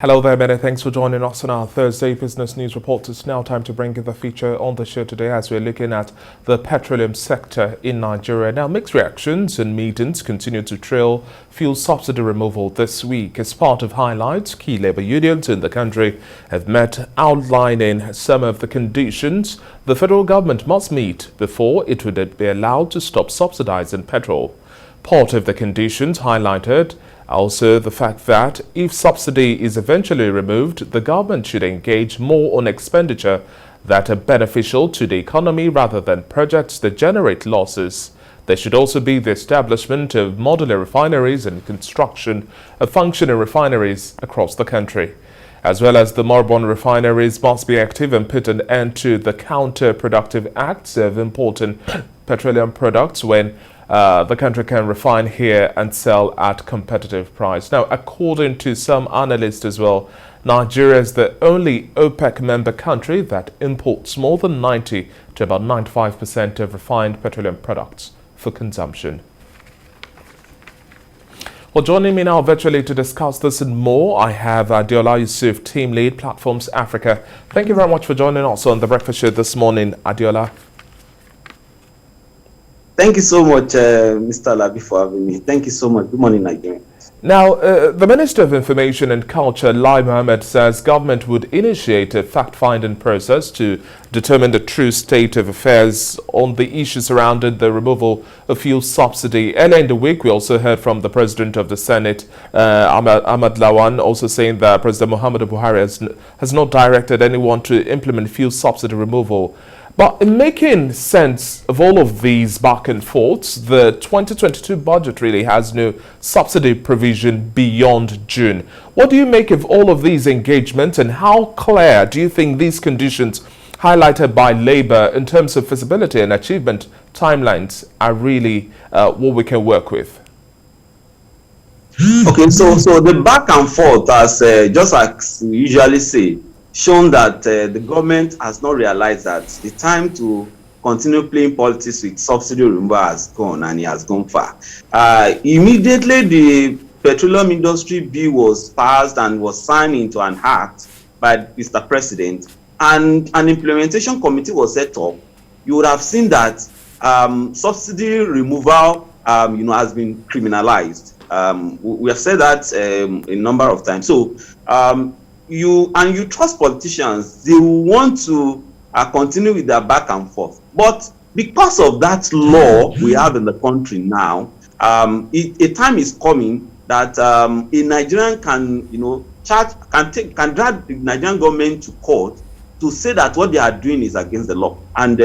Hello there, many thanks for joining us on our Thursday Business News Report. It's now time to bring you the feature on the show today as we're looking at the petroleum sector in Nigeria. Now, mixed reactions and meetings continue to trail fuel subsidy removal this week. As part of highlights, key labor unions in the country have met outlining some of the conditions the federal government must meet before it would be allowed to stop subsidizing petrol. Part of the conditions highlighted also the fact that if subsidy is eventually removed, the government should engage more on expenditure that are beneficial to the economy rather than projects that generate losses. There should also be the establishment of modular refineries and construction of functioning refineries across the country, as well as the moribund refineries must be active and put an end to the counterproductive acts of importing petroleum products when the country can refine here and sell at competitive price. Now, according to some analysts as well, Nigeria is the only OPEC member country that imports more than 90 to about 95% of refined petroleum products for consumption. Well, joining me now virtually to discuss this and more, I have Adeola Yusuf, Team Lead, Platforms Africa. Thank you very much for joining us on the Breakfast Show this morning, Adeola. Thank you so much, Mr. Labi, for having me. Thank you so much. Good morning, Nigeria. Now, the Minister of Information and Culture, Lai Mohammed, says government would initiate a fact-finding process to determine the true state of affairs on the issues surrounding the removal of fuel subsidy. Earlier in the week, we also heard from the President of the Senate, Ahmad Lawan, also saying that President Muhammadu Buhari has not directed anyone to implement fuel subsidy removal. But in making sense of all of these back and forths, the 2022 budget really has no subsidy provision beyond June. What do you make of all of these engagements, and how clear do you think these conditions highlighted by Labour in terms of feasibility and achievement timelines are really what we can work with? Okay, so the back and forth, as just as we usually say, shown that the government has not realized that the time to continue playing politics with subsidy removal has gone, and it has gone far. Immediately, the petroleum industry bill was passed and was signed into an act by Mr. President, and an implementation committee was set up. You would have seen that subsidy removal, has been criminalized. We have said that a number of times. So, you trust politicians, they will want to continue with their back and forth. But because of that law we have in the country now, a time is coming that a Nigerian can, can drag the Nigerian government to court to say that what they are doing is against the law. And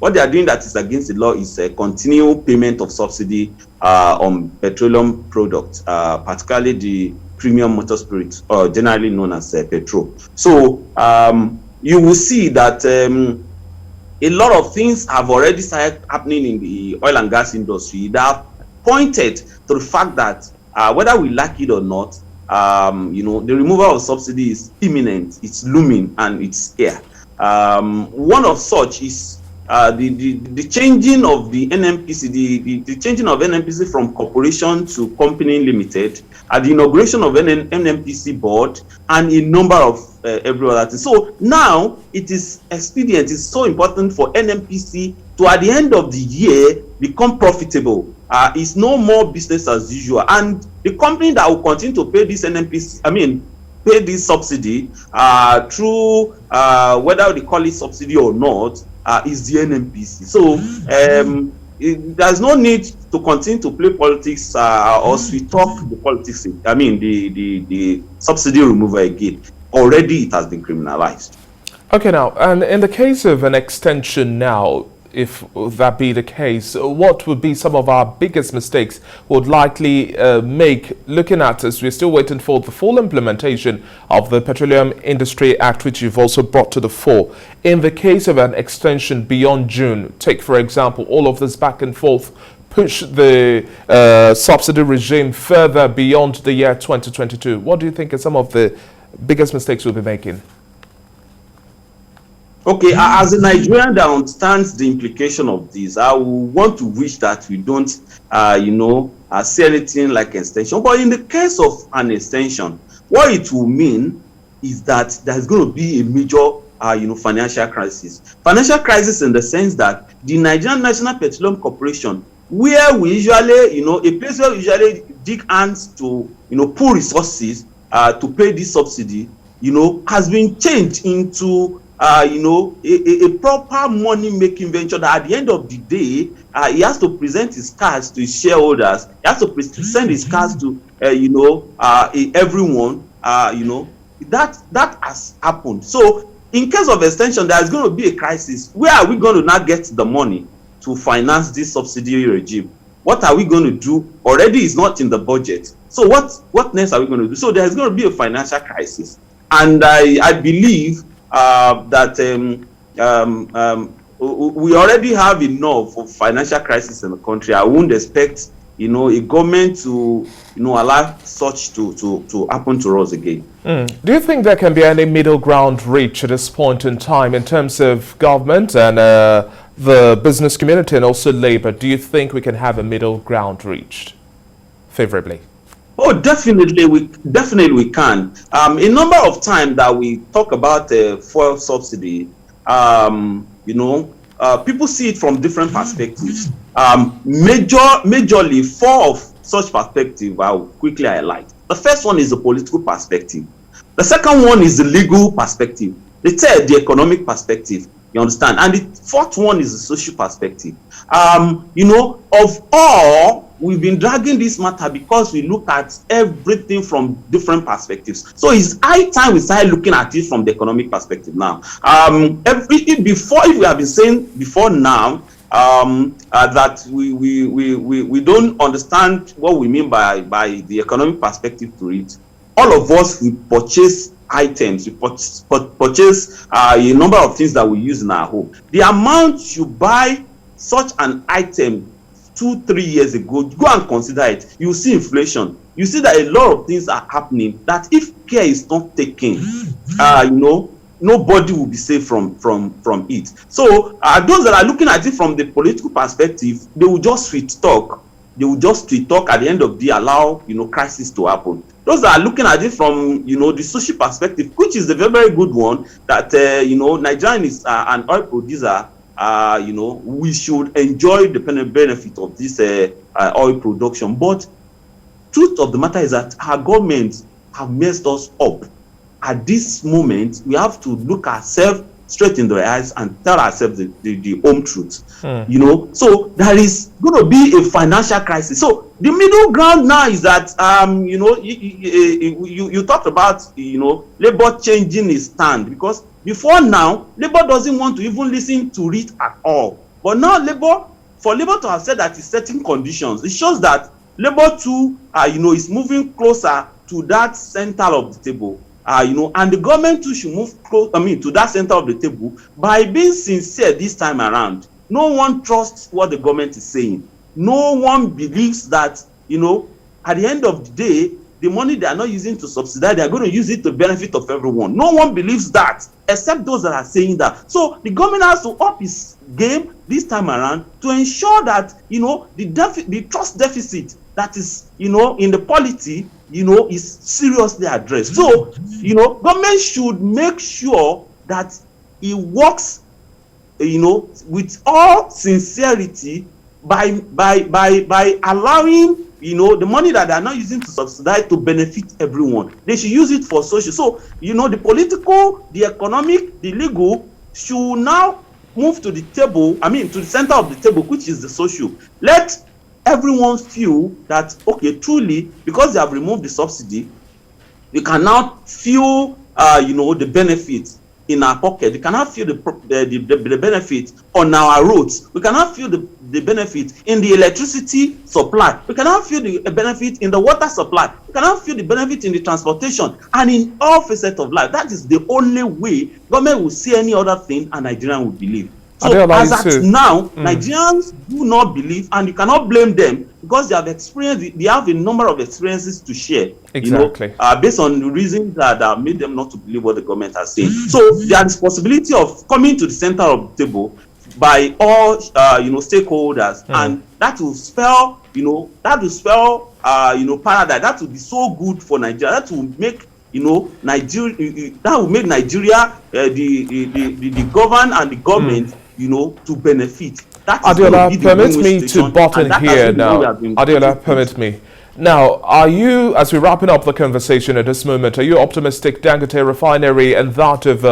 what they are doing that is against the law is a continual payment of subsidy on petroleum products, particularly the premium motor spirits, or generally known as petrol. So you will see that a lot of things have already started happening in the oil and gas industry that have pointed to the fact that whether we like it or not, the removal of subsidy is imminent, it's looming, and it's here. One of such is the changing of the NNPC, the changing of NNPC from corporation to company limited, the inauguration of NNPC board, and a number of every other thing. So now it is expedient, it's so important for NNPC to, at the end of the year, become profitable. It's no more business as usual, and the company that will continue to pay this pay this subsidy through whether they call it subsidy or not, is the NNPC. So there's no need to continue to play politics or sweet talk the politics. The subsidy removal again. Already it has been criminalized. Okay, now, and in the case of an extension now, if that be the case, what would be some of our biggest mistakes would likely make, looking at as we're still waiting for the full implementation of the Petroleum Industry Act, which you've also brought to the fore? In the case of an extension beyond June, take, for example, all of this back and forth, push the subsidy regime further beyond the year 2022. What do you think are some of the biggest mistakes we'll be making? Okay, as a Nigerian that understands the implication of this, I would want to wish that we don't, see anything like extension. But in the case of an extension, what it will mean is that there's going to be a major financial crisis. Financial crisis in the sense that the Nigerian National Petroleum Corporation, where we usually, a place where we usually dig hands to, pool resources to pay this subsidy, has been changed into, a proper money-making venture that at the end of the day, he has to present his cards to his shareholders. He has to present his cards to, everyone. That has happened. So, in case of extension, there is going to be a crisis. Where are we going to now get the money to finance this subsidy regime? What are we going to do? Already is not in the budget. So what next are we going to do? So there is going to be a financial crisis. And I believe that we already have enough of financial crisis in the country. I wouldn't expect a government to allow such to happen to us again. Do you think there can be any middle ground reached at this point in time in terms of government and the business community and also labor? Do you think we can have a middle ground reached favorably? Oh, definitely we can. A number of times that we talk about fuel subsidy, people see it from different perspectives. Majorly, four of such perspectives I will quickly highlight. The first one is the political perspective. The second one is the legal perspective. The third, the economic perspective. You understand? And the fourth one is the social perspective. Of all, we've been dragging this matter because we look at everything from different perspectives. So it's high time we start looking at it from the economic perspective now. If we have been saying before now that we don't understand what we mean by the economic perspective to it, all of us, we purchase items, we purchase a number of things that we use in our home. The amount you buy such an item 2-3 years ago, go and consider it. You see inflation. You see that a lot of things are happening that if care is not taken, nobody will be safe from it. So those that are looking at it from the political perspective, they will just sweet talk. They will just sweet talk at the end of the day, allow crisis to happen. Those that are looking at it from the social perspective, which is a very, very good one, that Nigeria is an oil producer. We should enjoy the benefit of this oil production. But truth of the matter is that our government have messed us up. At this moment, we have to look ourselves straight in the eyes and tell ourselves the home truth. So there is going to be a financial crisis. So the middle ground now is that you talked about labor changing its stand, because before now labor doesn't want to even listen to it at all. But now for labor to have said that it's setting conditions, it shows that labor too is moving closer to that center of the table. And the government too should move to that center of the table by being sincere this time around. No one trusts what the government is saying. No one believes that, at the end of the day, the money they are not using to subsidize, they are going to use it to benefit of everyone. No one believes that, except those that are saying that. So the government has to up its game this time around to ensure that, the trust deficit that is, in the polity, is seriously addressed. So, government should make sure that it works, with all sincerity by allowing, the money that they are not using to subsidize to benefit everyone. They should use it for social. So, the political, the economic, the legal should now move to the table, to the center of the table, which is the social. Let everyone feel that, okay, truly, because they have removed the subsidy, we can now feel the benefits in our pocket. We cannot feel the benefit on our roads. We cannot feel the benefit in the electricity supply. We cannot feel the benefit in the water supply. We cannot feel the benefit in the transportation and in all facets of life. That is the only way government will see any other thing and Nigerians will believe. So as at now, Nigerians do not believe, and you cannot blame them because they have a number of experiences to share. Exactly. Based on the reasons that made them not to believe what the government has said. So there is possibility of coming to the center of the table by all stakeholders, and that will spell paradise. That will be so good for Nigeria. That will make Nigeria, that will make Nigeria, the government and the government, to benefit. That is Adiola, permit win-win me to situation, button and that here has been what we now. have been Adiola, pushing. permit me. Now, are you, as we're wrapping up the conversation at this moment, are you optimistic Dangote refinery and that of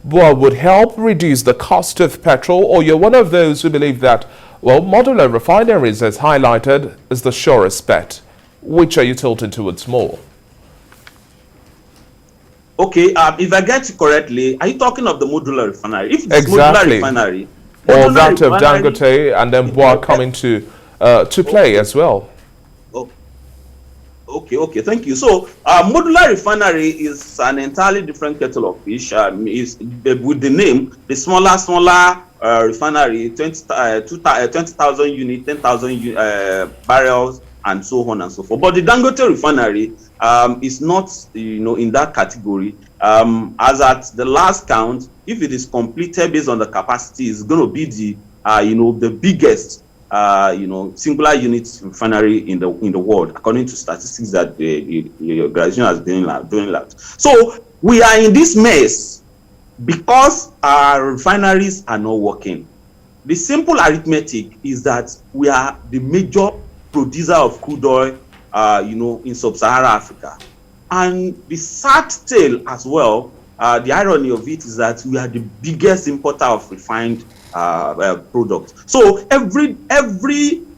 Boa would help reduce the cost of petrol, or you're one of those who believe that, well, modular refineries, as highlighted, is the surest bet? Which are you tilting towards more? Okay, if I get you correctly, are you talking of the modular refinery? If it's Exactly. modular refinery, Or modular that of refinery, Dangote and then Boa coming to play as well? Okay, thank you. So, modular refinery is an entirely different kettle of fish. Is with the name, the smaller refinery, 20,000 units, 10,000 barrels, and so on and so forth. But the Dangote refinery is not, in that category. As at the last count, if it is completed based on the capacity, it's going to be the biggest singular unit refinery in the world, according to statistics that the organization has been doing that. So we are in this mess because our refineries are not working. The simple arithmetic is that we are the major producer of crude oil, in sub-Saharan Africa, and the sad tale as well. The irony of it is that we are the biggest importer of refined products. So every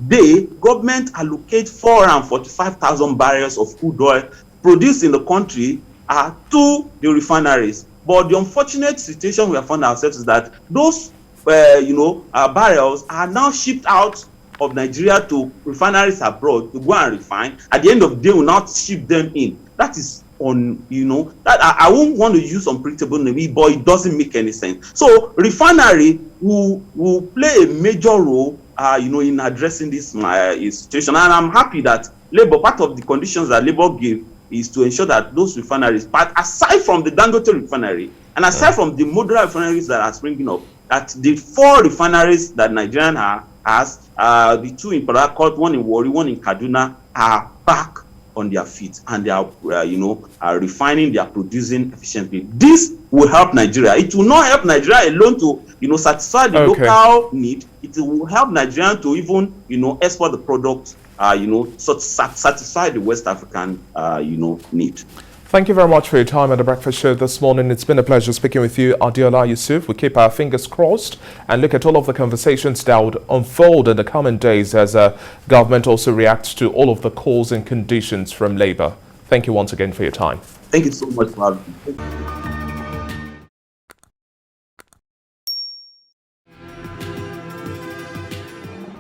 day, government allocate 445,000 barrels of crude oil produced in the country to the refineries. But the unfortunate situation we have found ourselves is that those barrels are now shipped out of Nigeria to refineries abroad to go and refine. At the end of the day, we will not ship them in. That is that I won't want to use unpredictable name, but it doesn't make any sense. So refinery will play a major role in addressing this situation, and I'm happy that Labour, part of the conditions that Labour gave is to ensure that those refineries, but aside from the Dangote refinery and aside from the modular refineries that are springing up, that the 4 refineries that Nigeria has, the 2 in Port Harcourt, 1 in Warri, 1 in Kaduna, are back on their feet, and they are refining, they are producing efficiently. This will help Nigeria. It will not help Nigeria alone to satisfy the local need. It will help Nigeria to even export the product, satisfy the West African need. Thank you very much for your time at the Breakfast Show this morning. It's been a pleasure speaking with you, Adiola Yusuf. We keep our fingers crossed and look at all of the conversations that would unfold in the coming days as government also reacts to all of the calls and conditions from Labour. Thank you once again for your time. Thank you so much for having me.